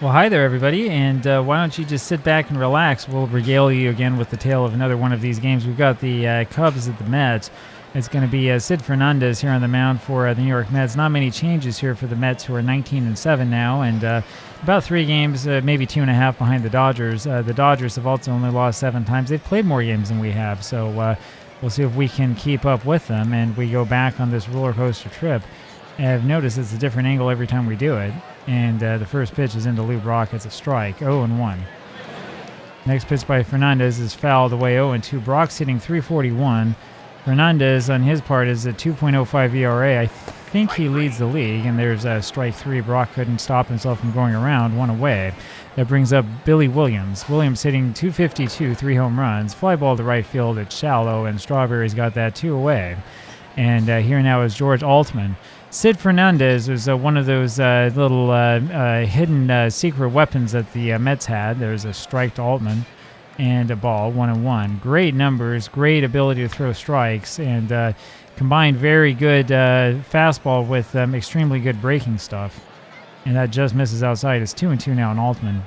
Well, hi there, everybody, and why don't you just sit back and relax? We'll regale you again with the tale of another one of these games. We've got the Cubs at the Mets. It's going to be Sid Fernandez here on the mound for the New York Mets. Not many changes here for the Mets, who are 19-7 now, and about 3 games, maybe 2.5 behind the Dodgers. The Dodgers have also only lost 7 times. They've played more games than we have, so we'll see if we can keep up with them, and we go back on this roller coaster trip. I've noticed it's a different angle every time we do it. And the first pitch is into Lou Brock. It's a strike, 0-1. Next pitch by Fernandez is fouled away, 0-2. Brock's hitting .341. Fernandez, on his part, is a 2.05 ERA. I think he leads the league, and there's strike 3. Brock couldn't stop himself from going around, 1 away. That brings up Billy Williams. Williams hitting .252, 3 home runs. Fly ball to right field, it's shallow, and Strawberry's got that 2 away. And here now is George Altman. Sid Fernandez was one of those little hidden secret weapons that the Mets had. There's a strike to Altman and a ball, 1-1. Great numbers, great ability to throw strikes, and combined very good fastball with extremely good breaking stuff. And that just misses outside. It's 2-2 now on Altman.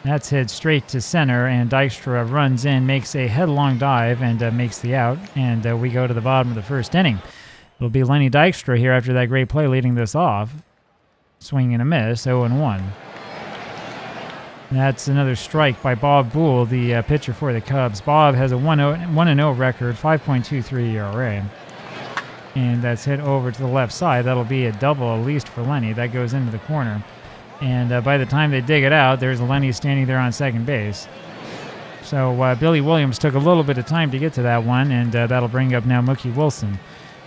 That's hit straight to center, and Dykstra runs in, makes a headlong dive, and makes the out. And we go to the bottom of the first inning. It'll be Lenny Dykstra here after that great play leading this off. Swing and a miss, 0-1. That's another strike by Bob Boole, the pitcher for the Cubs. Bob has a 1-0 record, 5.23 ERA. And that's hit over to the left side. That'll be a double at least for Lenny. That goes into the corner. And by the time they dig it out, there's Lenny standing there on second base. So Billy Williams took a little bit of time to get to that one, and that'll bring up now Mookie Wilson.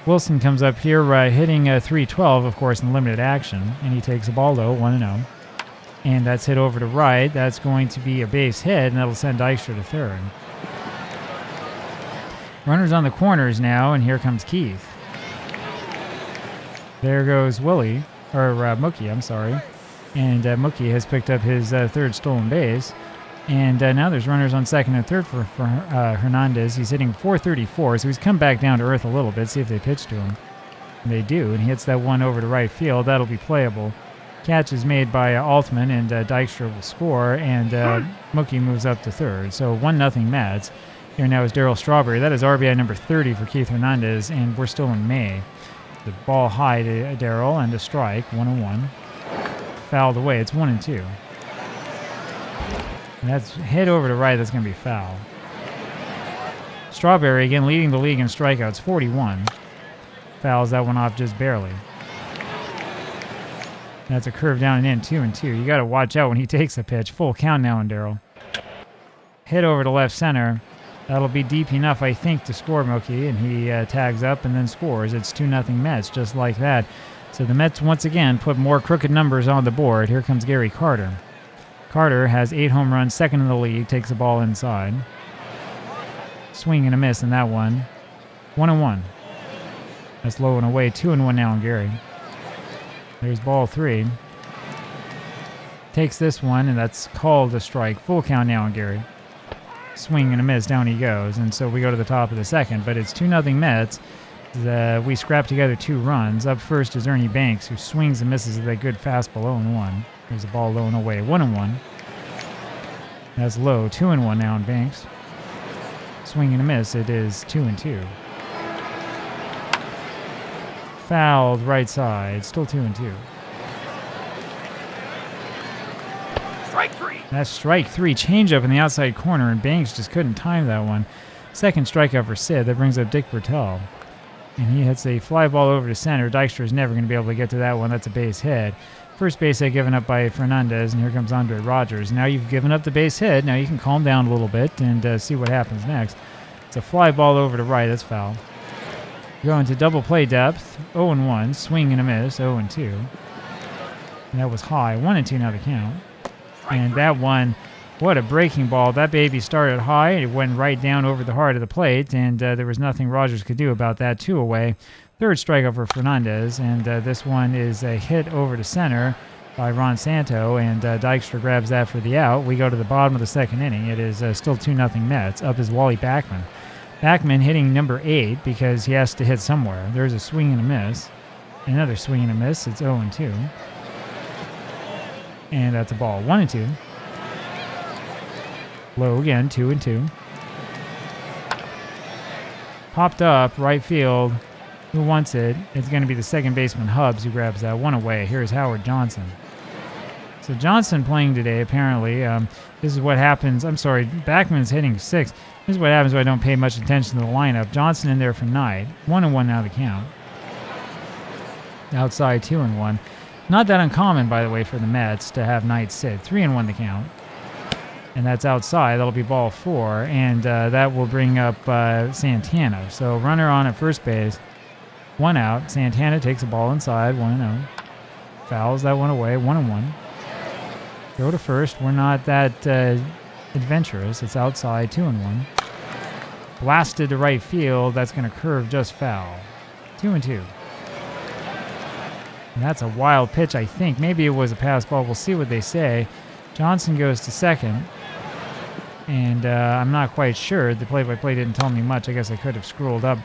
Wilson comes up here hitting .312, of course, in limited action, and he takes a ball low, 1-0. And that's hit over to right. That's going to be a base hit, and that'll send Dykstra to third. Runners on the corners now, and here comes Keith. There goes Mookie, I'm sorry. And Mookie has picked up his third stolen base. And now there's runners on second and third for Hernandez. He's hitting .434, so he's come back down to earth a little bit, see if they pitch to him. And they do, and he hits that one over to right field. That'll be playable. Catch is made by Altman, and Dykstra will score, and Mookie moves up to third. So 1-0 Mets. Here now is Darryl Strawberry. That is RBI number 30 for Keith Hernandez, and we're still in May. The ball high to Darryl, and a strike, 1-1. Fouled away, it's 1-2. And that's hit over to right, that's going to be foul. Strawberry, again, leading the league in strikeouts, 41. Fouls that one off just barely. That's a curve down and in, 2-2. You got to watch out when he takes a pitch. Full count now on Darryl. Hit over to left center. That'll be deep enough, I think, to score Mookie, and he tags up and then scores. It's 2-0 Mets, just like that. So the Mets, once again, put more crooked numbers on the board. Here comes Gary Carter. Carter has 8 home runs, second in the league, takes the ball inside. Swing and a miss in that one. 1-1. That's low and away, 2-1 now on Gary. There's ball 3. Takes this one, and that's called a strike. Full count now on Gary. Swing and a miss, down he goes. And so we go to the top of the second, but it's 2-0 Mets. We scrap together 2 runs. Up first is Ernie Banks, who swings and misses with that good fastball, 0-1. There's a ball low and away, 1-1. That's low, 2-1 now on Banks. Swing and a miss, it is 2-2. Fouled right side, still 2-2. Strike 3. That's strike 3, changeup in the outside corner, and Banks just couldn't time that one. Second strikeout for Sid, that brings up Dick Bertel. And he hits a fly ball over to center. Dykstra is never going to be able to get to that one. That's a base hit. First base hit given up by Fernandez, and here comes Andre Rogers. Now you've given up the base hit. Now you can calm down a little bit and see what happens next. It's a fly ball over to right. That's foul. Going to double play depth. 0-1. Swing and a miss. 0-2. And that was high. 1-2 now the count. And that one, what a breaking ball. That baby started high. It went right down over the heart of the plate, and there was nothing Rogers could do about that. 2 away. Third strikeout for Fernandez, and this one is a hit over to center by Ron Santo, and Dykstra grabs that for the out. We go to the bottom of the second inning. It is still 2-0 Mets. Up is Wally Backman. Backman hitting number 8 because he has to hit somewhere. There's a swing and a miss. Another swing and a miss. It's 0-2. And that's a ball. 1-2. Low again, 2-2. Popped up, right field. Who wants it? It's going to be the second baseman, Hubbs, who grabs that one away. Here's Howard Johnson. So Johnson playing today, apparently. This is what happens. I'm sorry, Backman's hitting 6. This is what happens when I don't pay much attention to the lineup. Johnson in there for Knight. 1-1 now the count. Outside 2-1. Not that uncommon, by the way, for the Mets to have Knight sit. 3-1 the count. And that's outside. That'll be ball 4. And that will bring up Santana. So runner on at first base. 1 out. Santana takes a ball inside. 1-0. Fouls that one away. 1-1. Go to first. We're not that adventurous. It's outside. 2-1. Blasted to right field. That's going to curve just foul. 2-2. And that's a wild pitch, I think. Maybe it was a pass ball. We'll see what they say. Johnson goes to second. And I'm not quite sure. The play-by-play didn't tell me much. I guess I could have scrolled up.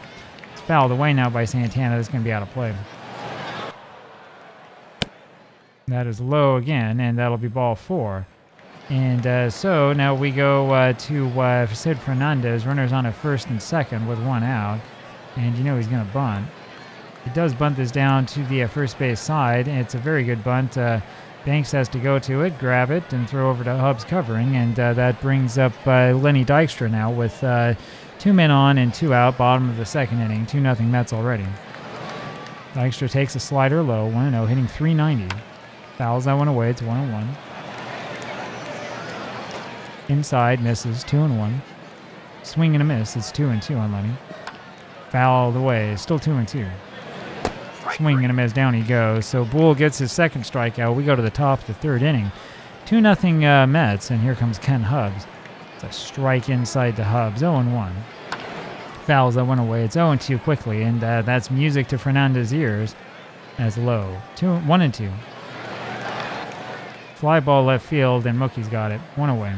It's fouled away now by Santana. That's going to be out of play. That is low again, and that'll be ball 4. And so now we go to Sid Fernandez. Runners on at first and second with 1 out. And you know he's going to bunt. He does bunt this down to the first base side. And it's a very good bunt. Banks has to go to it, grab it, and throw over to Hubbs covering. And that brings up Lenny Dykstra now with 2 men on and 2 out, bottom of the second inning. 2-0 Mets already. Dykstra takes a slider low, 1-0, hitting .390. Fouls that one away. It's 1-1. Inside, misses. 2-1. Swing and a miss. It's 2-2 on Lenny. Fouled away. Still 2-2. Swing and a miss. Down he goes. So Bull gets his second strikeout. We go to the top of the third inning. 2-0 Mets, and here comes Ken Hubbs. It's a strike inside to Hubbs. 0-1. Fouls that one away. It's 0-2 quickly, and that's music to Fernandez's ears as low. 1-2. Fly ball left field, and Mookie's got it. 1 away.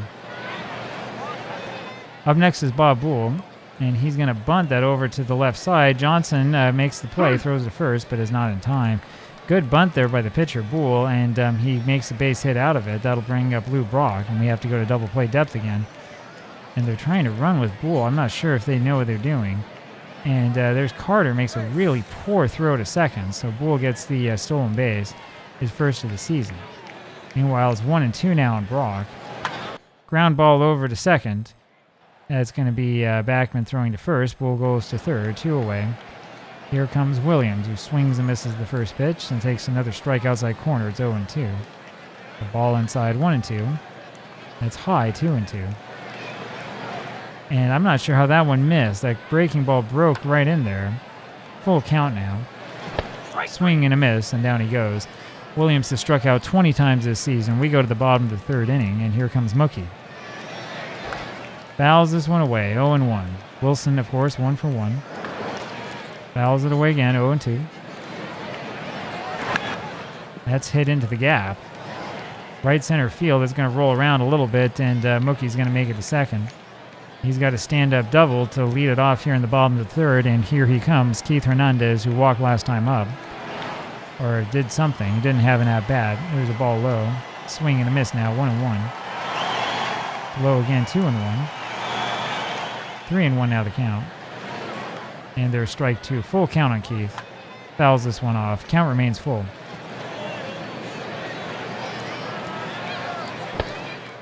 Up next is Bob Bull, and he's going to bunt that over to the left side. Johnson makes the play, throws to first, but is not in time. Good bunt there by the pitcher, Bull, and he makes a base hit out of it. That'll bring up Lou Brock, and we have to go to double play depth again. And they're trying to run with Bull. I'm not sure if they know what they're doing. And there's Carter, makes a really poor throw to second, so Bull gets the stolen base, his first of the season. Meanwhile, it's 1-2 now on Brock. Ground ball over to second. That's going to be Backman throwing to first. Bull goes to third, 2 away. Here comes Williams, who swings and misses the first pitch and takes another strike outside corner. It's 0-2. The ball inside, 1-2. That's high, 2-2. And I'm not sure how that one missed. That breaking ball broke right in there. Full count now. Swing and a miss, and down he goes. Williams has struck out 20 times this season. We go to the bottom of the third inning, and here comes Mookie. Fouls this one away, 0-1. Wilson, of course, 1 for 1. Fouls it away again, 0-2. That's hit into the gap. Right center field is going to roll around a little bit, and Mookie's going to make it to second. He's got a stand-up double to lead it off here in the bottom of the third, and here he comes, Keith Hernandez, who walked last time up. Or did something. He didn't have an at-bat. There's a ball low. Swing and a miss now, 1-1. Low again, 2-1. 3-1 now the count. And there's strike 2. Full count on Keith. Fouls this one off. Count remains full.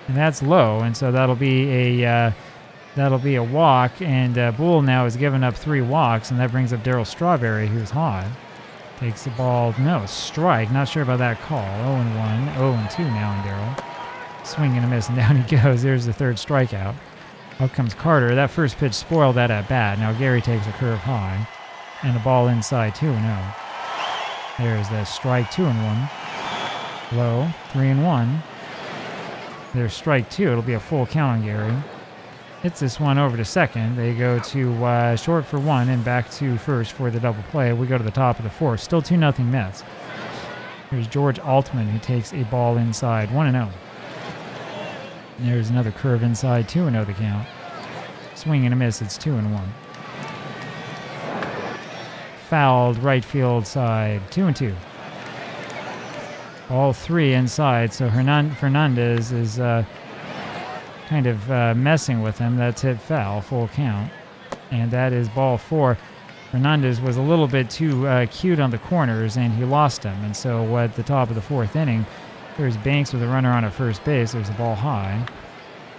And that's low, and so that'll be a walk. And Bull now has given up 3 walks, and that brings up Darryl Strawberry, who's hot. Takes the ball. No, strike. Not sure about that call. 0-1. 0-2 now on Darryl. Swing and a miss, and down he goes. There's the third strikeout. Out comes Carter. That first pitch spoiled that at bat. Now Gary takes a curve high. And the ball inside, 2-0. There's the strike, 2-1. Low, 3-1. There's strike 2. It'll be a full count on Gary. Hits this one over to second. They go to short for 1 and back to first for the double play. We go to the top of the fourth. Still 2-0 Mets. Here's George Altman, who takes a ball inside, 1-0. There's another curve inside, 2-0 the count. Swing and a miss, it's 2-1. Fouled right field side, 2-2. All 3 inside, so Fernandez is kind of messing with him. That's hit foul, full count. And that is ball 4. Fernandez was a little bit too cute on the corners, and he lost him. And so at the top of the 4th inning, there's Banks with a runner on at first base. There's a ball high.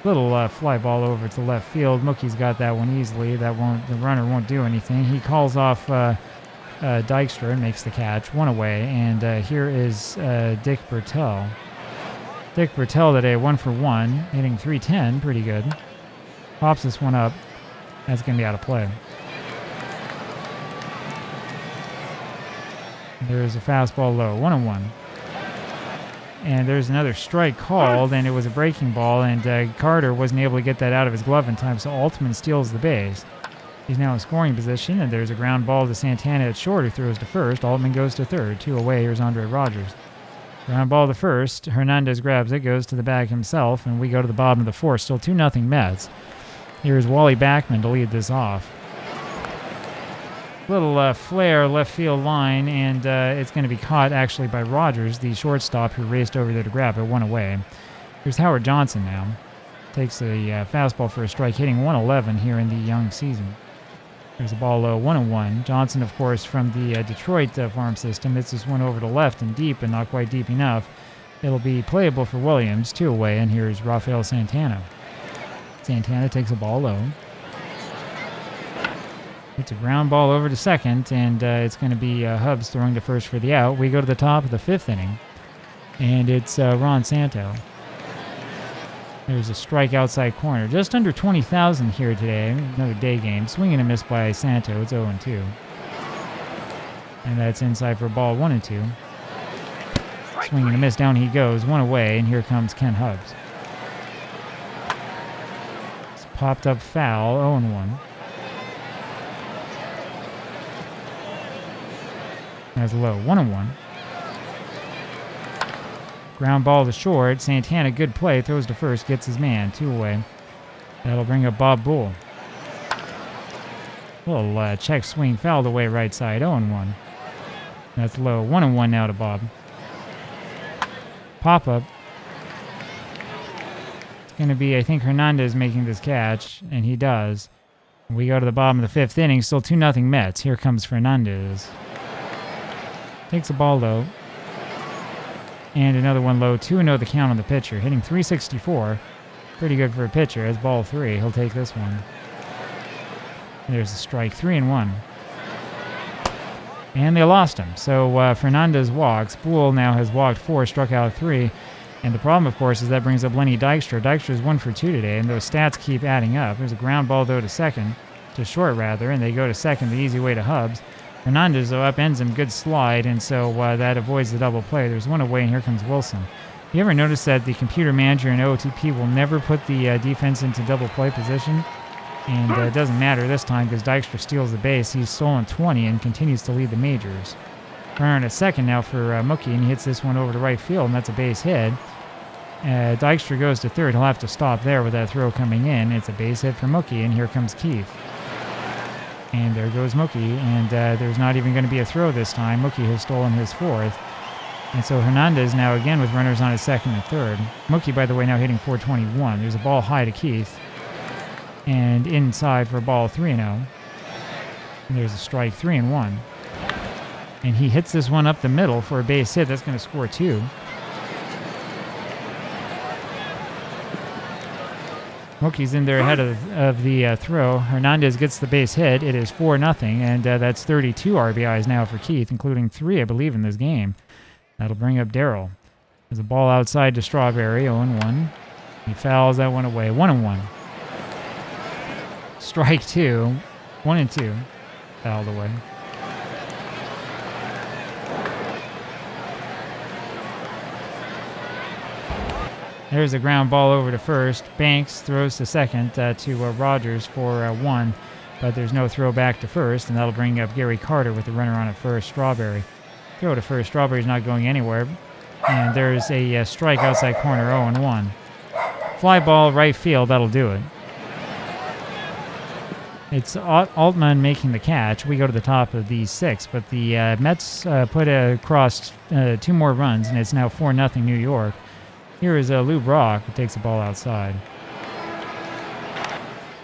Little fly ball over to left field. Mookie's got that one easily. The runner won't do anything. He calls off Dykstra and makes the catch. 1 away, and here is Dick Bertel. Dick Bertel today, 1 for 1, hitting .310, pretty good. Pops this one up. That's going to be out of play. There's a fastball low, 1-1. And there's another strike called, and it was a breaking ball, and Carter wasn't able to get that out of his glove in time, so Altman steals the base. He's now in scoring position, and there's a ground ball to Santana at short, who throws to first. Altman goes to third. 2 away. Here's Andre Rogers. Ground ball to first. Hernandez grabs it, goes to the bag himself, and we go to the bottom of the 4th. Still 2-0 Mets. Here's Wally Backman to lead this off. Little flare left field line, and it's going to be caught actually by Rogers, the shortstop who raced over there to grab it. 1 away. Here's Howard Johnson now. Takes a fastball for a strike, hitting .111 here in the young season. There's a ball low, 1-1. Johnson, of course, from the Detroit farm system, hits this one over to left and deep, and not quite deep enough. It'll be playable for Williams, 2 away, and here's Rafael Santana. Santana takes a ball low. It's a ground ball over to second, and it's going to be Hubbs throwing to first for the out. We go to the top of the 5th inning, and it's Ron Santo. There's a strike outside corner. Just under 20,000 here today. Another day game. Swing and a miss by Santo. It's 0-2. And that's inside for ball 1-2. Swing and a miss. Down he goes. 1 away, and here comes Ken Hubbs. It's popped up foul. 0-1. That's low. 1-1. Ground ball to short. Santana, good play. Throws to first. Gets his man. 2 away. That'll bring up Bob Bull. Little check swing. Fouled away right side. 0-1. That's low. 1-1 now to Bob. Pop-up. It's going to be, I think, Hernandez making this catch, and he does. We go to the bottom of the 5th inning. Still 2-0 Mets. Here comes Fernandez. Takes a ball low. And another one low. 2-0 the count on the pitcher. Hitting .364. Pretty good for a pitcher. As ball 3. He'll take this one. There's a strike. 3-1. And they lost him. So Fernandez walks. Bull now has walked 4, struck out 3. And the problem, of course, is that brings up Lenny Dykstra. Dykstra's 1 for 2 today, and those stats keep adding up. There's a ground ball, though, to second. To short, rather. And they go to second, the easy way to Hubbs. Hernandez, though, upends him. Good slide, and so that avoids the double play. There's 1 away, and here comes Wilson. You ever notice that the computer manager in OOTP will never put the defense into double play position? And it doesn't matter this time because Dykstra steals the base. He's stolen 20 and continues to lead the majors. Runner at second now for Mookie, and he hits this one over to right field, and that's a base hit. Dykstra goes to third. He'll have to stop there with that throw coming in. It's a base hit for Mookie, and here comes Keith. And there goes Mookie, and there's not even going to be a throw this time. Mookie has stolen his 4th. And so Hernandez now again with runners on his second and third. Mookie, by the way, now hitting .421. There's a ball high to Keith. And inside for a ball 3-0. And there's a strike. 3-1. And he hits this one up the middle for a base hit. That's going to score 2. Mookie's in there ahead of the throw. Hernandez gets the base hit. It is 4-0, and that's 32 RBIs now for Keith, including 3, I believe, in this game. That'll bring up Darryl. There's a ball outside to Strawberry, 0-1. He fouls that one away, 1-1. Strike 2, 1-2. Fouled away. There's a ground ball over to first. Banks throws to second to Rogers for 1, but there's no throw back to first, and that'll bring up Gary Carter with the runner on at first. Strawberry. Throw to first. Strawberry's not going anywhere. And there's a strike outside corner, 0-1. Fly ball right field, that'll do it. It's Altman making the catch. We go to the top of the 6, but the Mets put across 2 more runs, and it's now 4-0 New York. Here is Lou Brock, who takes the ball outside.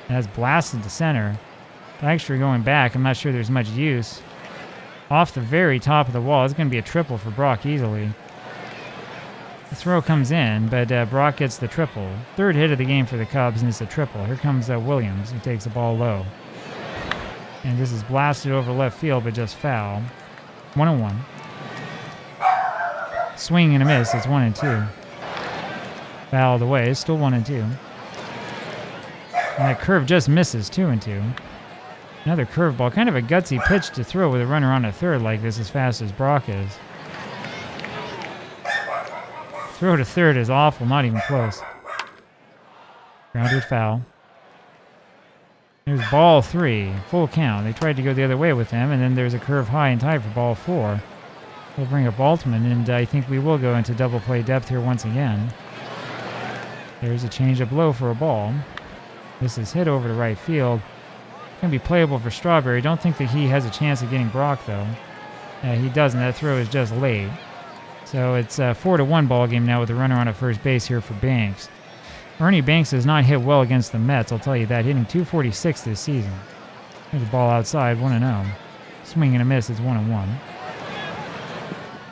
And that's blasted to center. Actually going back, I'm not sure there's much use. Off the very top of the wall, it's going to be a triple for Brock easily. The throw comes in, but Brock gets the triple. 3rd hit of the game for the Cubs, and it's a triple. Here comes Williams, who takes the ball low. And this is blasted over left field, but just foul. 1-1. Swing and a miss, it's 1-2. Fouled away, it's still 1-2. And that curve just misses, 2-2. Another curveball, kind of a gutsy pitch to throw with a runner on a 3rd like this as fast as Brock is. Throw to 3rd is awful, not even close. Grounded foul. There's ball 3, full count. They tried to go the other way with him, and then there's a curve high and tight for ball 4. We'll bring up Altman, and I think we will go into double play depth here once again. There's a changeup low for a ball. This is hit over to right field. Going to be playable for Strawberry. Don't think that he has a chance of getting Brock, though. He doesn't. That throw is just late. So it's a 4-1 ball game now with a runner on at first base here for Banks. Ernie Banks has not hit well against the Mets, I'll tell you that, hitting .246 this season. There's a ball outside, 1-0. Swing and a miss, it's 1-1.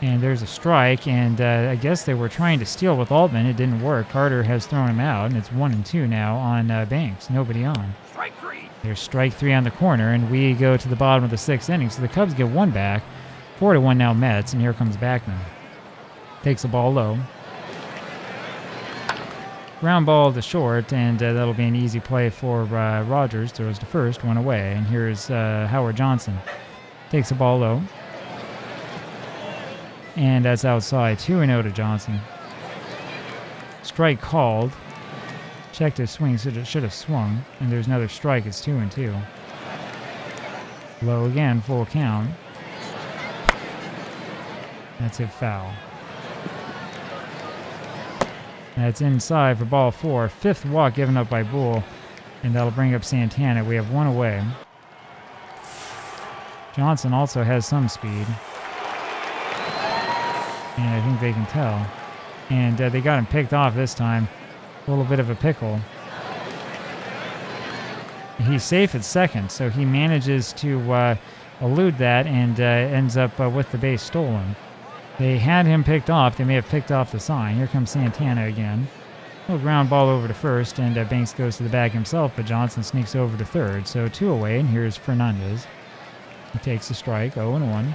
And there's a strike, and I guess they were trying to steal with Altman. It didn't work. Carter has thrown him out, and it's 1-2 now on Banks. Nobody on. Strike 3. There's strike 3 on the corner, and we go to the bottom of the 6th inning. So the Cubs get 1 back. 4-1 now Mets, and here comes Backman. Takes the ball low. Ground ball to short, and that'll be an easy play for Rogers. Throws to first, 1 away. And here's Howard Johnson. Takes the ball low. And that's outside. 2-0 to Johnson. Strike called. Checked his swing, should have swung. And there's another strike. It's 2-2. Low again, full count. That's it, foul. That's inside for ball 4. 5th walk given up by Bull. And that'll bring up Santana. We have 1 away. Johnson also has some speed. And I think they can tell. And they got him picked off this time. A little bit of a pickle. He's safe at second, so he manages to elude that and ends up with the base stolen. They had him picked off. They may have picked off the sign. Here comes Santana again. A little ground ball over to first, and Banks goes to the bag himself, but Johnson sneaks over to third. So 2 away, and here's Fernandez. He takes a strike, 0-1.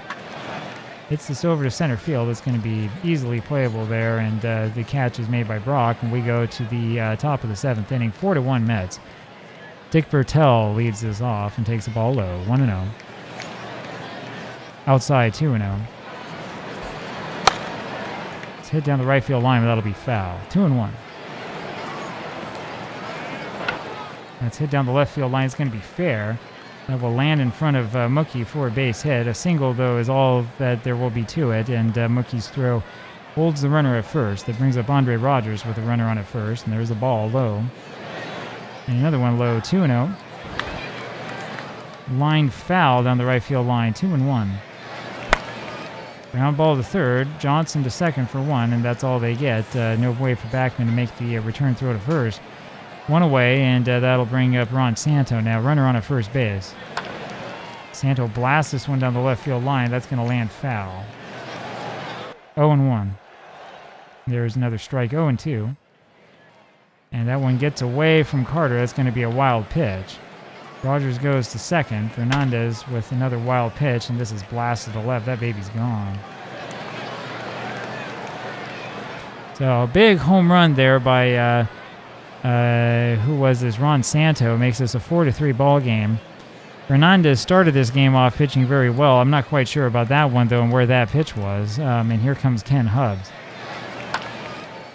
Hits this over to center field. It's going to be easily playable there, and the catch is made by Brock, and we go to the top of the 7th inning. 4-1 Mets. Dick Bertel leads this off and takes the ball low, 1-0. Outside, 2-0. It's hit down the right field line, but that'll be foul. 2-1. That's hit down the left field line. It's going to be fair. That will land in front of Mookie for a base hit. A single, though, is all that there will be to it, and Mookie's throw holds the runner at first. That brings up Andre Rogers with a runner on at first, and there's a ball low. And another one low, 2-0. Line foul down the right field line, 2-1. Ground ball to third, Johnson to second for 1, and that's all they get. No way for Backman to make the return throw to first. 1 away, and that'll bring up Ron Santo now, runner on at first base. Santo blasts this one down the left field line. That's going to land foul. 0-1. There's another strike, 0-2. And that one gets away from Carter. That's going to be a wild pitch. Rogers goes to second. Fernandez with another wild pitch, and this is blasted to left. That baby's gone. So a big home run there by... who was this? Ron Santo makes this a 4-3 ball game. Fernandez started this game off pitching very well. I'm not quite sure about that one, though, and where that pitch was. And here comes Ken Hubbs.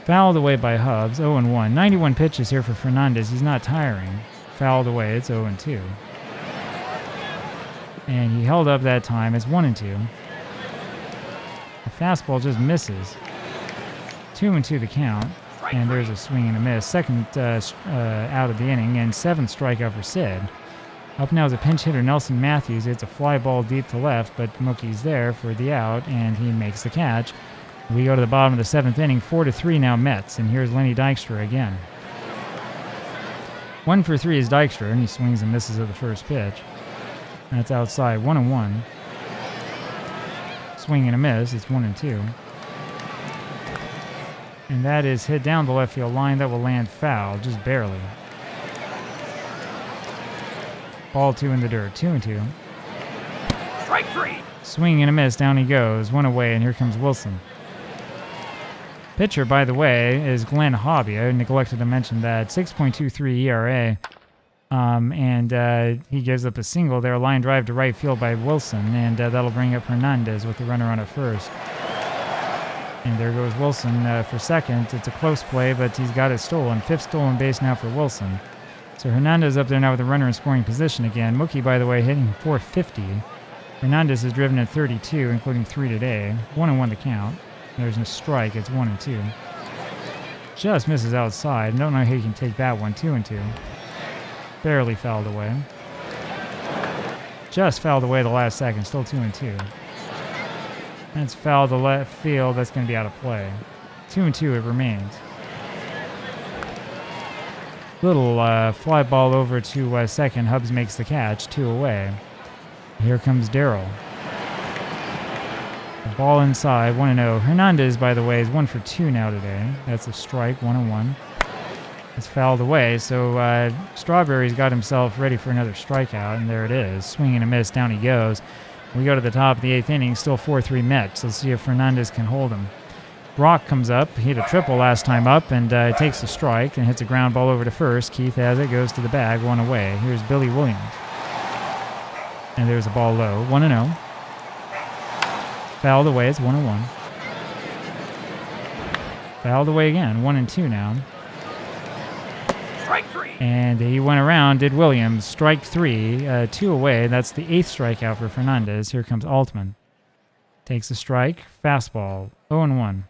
Fouled away by Hubbs, 0-1. 91 pitches here for Fernandez. He's not tiring. Fouled away, it's 0-2. And he held up that time. It's 1-2. The fastball just misses. 2-2 the count. And there's a swing and a miss. Second out of the inning, and 7th strikeout for Sid. Up now is a pinch hitter, Nelson Matthews. It's a fly ball deep to left, but Mookie's there for the out, and he makes the catch. We go to the bottom of the 7th inning, 4-3 now Mets, and here's Lenny Dykstra again. 1 for 3 is Dykstra, and he swings and misses at the first pitch. That's outside, 1-1. Swing and a miss, it's 1-2. And that is hit down the left field line. That will land foul, just barely. Ball 2 in the dirt, 2-2. Strike 3. Swing and a miss, down he goes, 1 away, and here comes Wilson. Pitcher, by the way, is Glenn Hobby. I neglected to mention that. 6.23 ERA. And he gives up a single there, line drive to right field by Wilson, and that'll bring up Hernandez with the runner on at first. And there goes Wilson for second. It's a close play, but he's got it stolen. 5th stolen base now for Wilson. So Hernandez up there now with the runner in scoring position again. Mookie, by the way, hitting .450. Hernandez has driven at 32, including 3 today. 1-1 the count. There's no strike. It's 1-2. Just misses outside. Don't know how he can take that one. 2-2. Barely fouled away. Just fouled away the last second. Still 2-2. That's fouled to left field. That's going to be out of play. 2-2 it remains. Little fly ball over to second. Hubbs makes the catch. 2 away. Here comes Darryl. The ball inside. 1-0. Hernandez, by the way, is 1 for 2 now today. That's a strike. 1-1. It's fouled away. So Strawberry's got himself ready for another strikeout. And there it is. Swing and a miss. Down he goes. We go to the top of the 8th inning. Still 4-3 Mets. Let's see if Hernandez can hold him. Brock comes up. He hit a triple last time up and takes the strike and hits a ground ball over to first. Keith has it, goes to the bag, 1 away. Here's Billy Williams. And there's a ball low, 1-0. Fouled away, it's 1-1. Fouled away again, 1-2 now. Strike 3. And he went around, did Williams. Strike 3, 2 away. That's the 8th strikeout for Fernandez. Here comes Altman. Takes a strike, fastball, 0-1.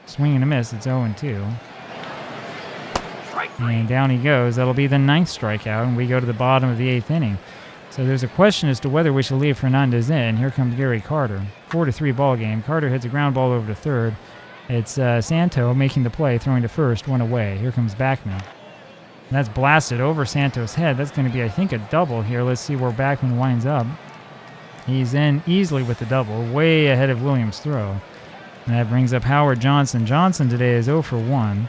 Swing and a miss, it's 0-2. And down he goes. That'll be the 9th strikeout, and we go to the bottom of the 8th inning. So there's a question as to whether we should leave Fernandez in. Here comes Gary Carter. 4-3 ball game. Carter hits a ground ball over to third. It's Santo making the play, throwing to first, 1 away. Here comes Backman. And that's blasted over Santo's head. That's going to be, I think, a double here. Let's see where Backman winds up. He's in easily with the double, way ahead of Williams' throw. And that brings up Howard Johnson. Johnson today is 0 for 1.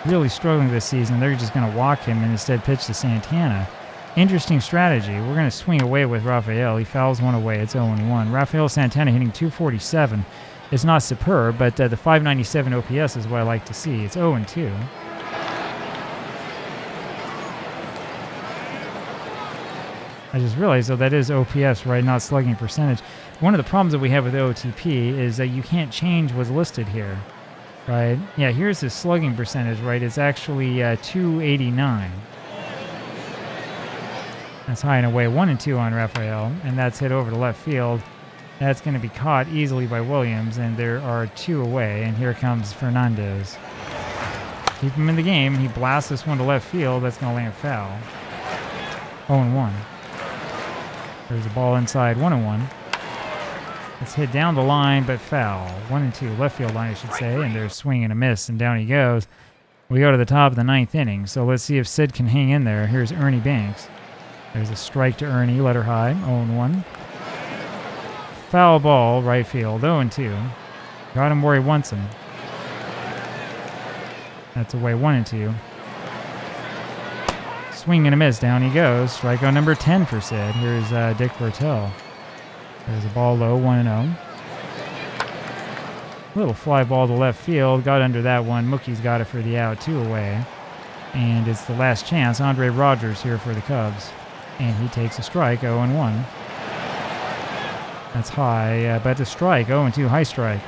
Really struggling this season. They're just going to walk him and instead pitch to Santana. Interesting strategy. We're going to swing away with Rafael. He fouls 1 away. It's 0-1. Rafael Santana hitting .247. It's not superb, but the .597 OPS is what I like to see. It's 0-2. I just realized, though, that is OPS, right, not slugging percentage. One of the problems that we have with OOTP is that you can't change what's listed here, right? Yeah, here's his slugging percentage, right? It's actually .289. That's high and away. 1-2 on Rafael, and that's hit over to left field. That's going to be caught easily by Williams, and there are 2 away, and here comes Fernandez. Keep him in the game. He blasts this one to left field. That's going to land foul. 0-1. There's a ball inside, 1-1. It's hit down the line, but foul. 1-2, left field line, I should say. And there's swing and a miss, and down he goes. We go to the top of the 9th inning, so let's see if Sid can hang in there. Here's Ernie Banks. There's a strike to Ernie, letter high, 0-1. Foul ball, right field, 0-2. Got him where he wants him. That's away, 1-2. Swing and a miss, down he goes. Strikeout number 10 for Sid. Here's Dick Bertel. There's a ball low, 1-0. Little fly ball to left field. Got under that one. Mookie's got it for the out, 2 away. And it's the last chance. Andre Rogers here for the Cubs. And he takes a strike, 0-1. That's high, but a strike, 0-2, high strike.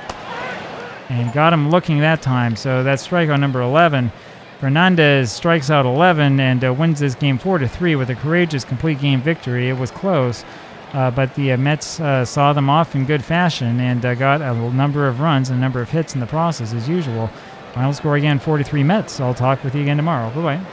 And got him looking that time, so that's strikeout number 11. Fernandez strikes out 11 and wins this game 4-3 with a courageous complete game victory. It was close, but the Mets saw them off in good fashion and got a number of runs and a number of hits in the process as usual. Final score again, 4-3 Mets. I'll talk with you again tomorrow. Bye-bye.